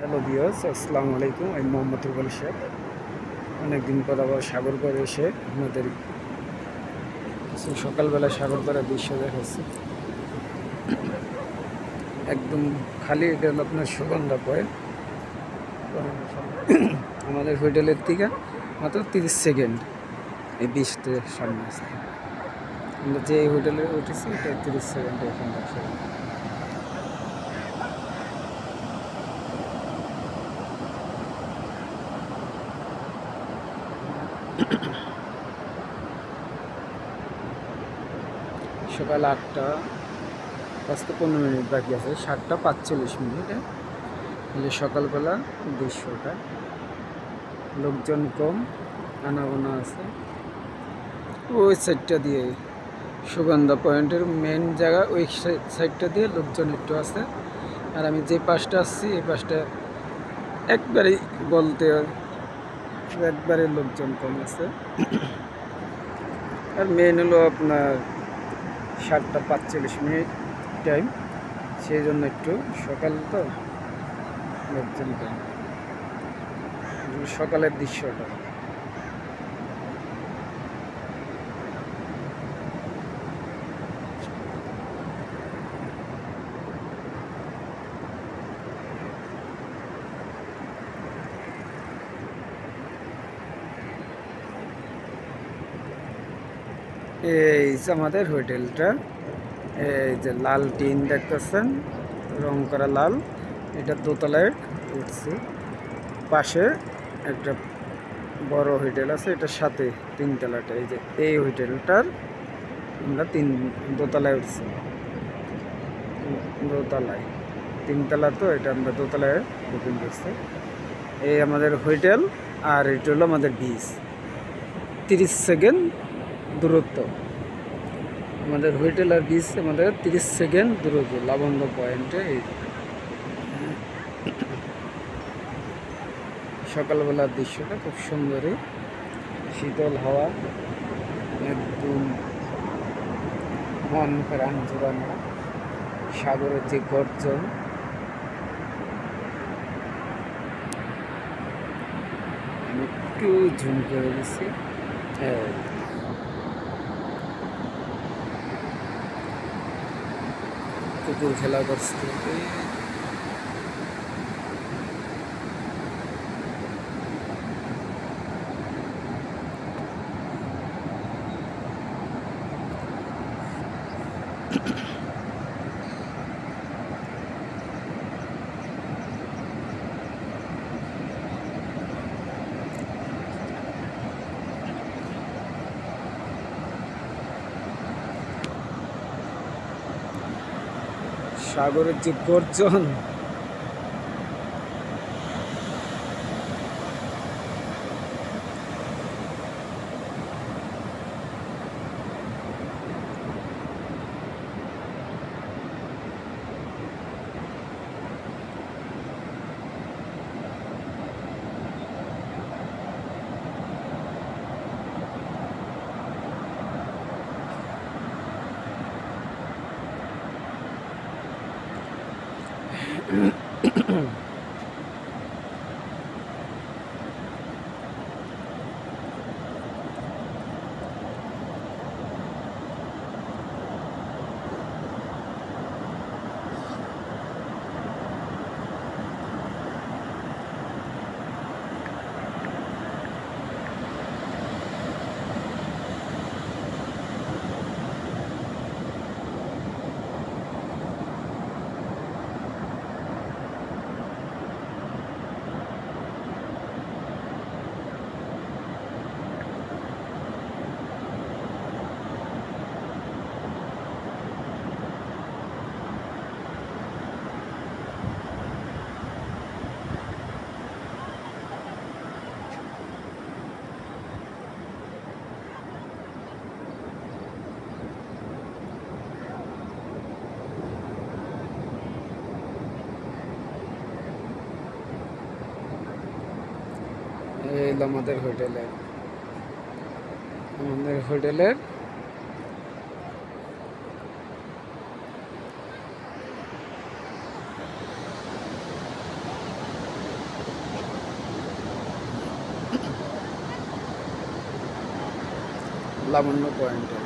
Hello viewers, আসসালামু আলাইকুম। আমি মোহাম্মদ রুবেল শেখ। অনেকদিন পর আবার সাগরপাড়ে এসে আপনাদের কিছু সকালবেলা সাগরপাড়ার দৃশ্য দেখাচ্ছি। একদম খালি, এটা হলো আপনার সুগন্ধা পয়েন্ট। আমাদের হোটেলের থেকে মাত্র 30 সেকেন্ড এই বৃষ্টির সামনে আসতে। আমরা যে হোটেলে উঠেছি এটা 30 সেকেন্ডে এখানে আসে। সকাল 8টা 5:15 বাকি আছে, 7:45 হলে সকালবেলা দৃশ্যটা। লোকজন কম, আনাগোনা আছে। ওই সাইডটা দিয়ে সুগন্ধা পয়েন্টের মেন জায়গা, ওই সাইডটা দিয়ে লোকজন একটু আছে। আর আমি যে পাশটা আসছি এই পাশটা একবারেই বলতে একবারে লোকজন কম আছে। আর মেন হলো আপনার 7:45 টাইম, সেই জন্য একটু সকাল তো লোকজন কম। সকালের দৃশ্যটা এই যে আমাদের হোটেলটা। এই যে লাল টিন দেখতেছেন, রং করা লাল, এটা দোতলায় উঠছে। পাশে একটা বড় হোটেল আছে, এটার সাথে তিনতলাটা। এই যে এই হোটেলটার আমরা দোতলায় উঠছি। দোতলায়, তিনতলা তো, এটা আমরা দোতলায় বুকিং করছি। এই আমাদের হোটেল, আর এটা হলো আমাদের বিচ। 30 সেকেন্ড দূরত্ব আমাদের হোটেল আর বিচ, আমাদের 30 সেকেন্ড দূরত্ব লাবণ্য পয়েন্টে। এই সকালবেলার দৃশ্যটা খুব সুন্দরই, শীতল হাওয়া, একদম মন প্রাণ জোড়ানো, সাগরের যে গর্জন। আমি একটু ঝুম করে দিচ্ছি। কুকুর খেলা করছে। সাগরের যে গর্জন, এই হলো আমাদের হোটেলের লাবণ্য পয়েন্টে।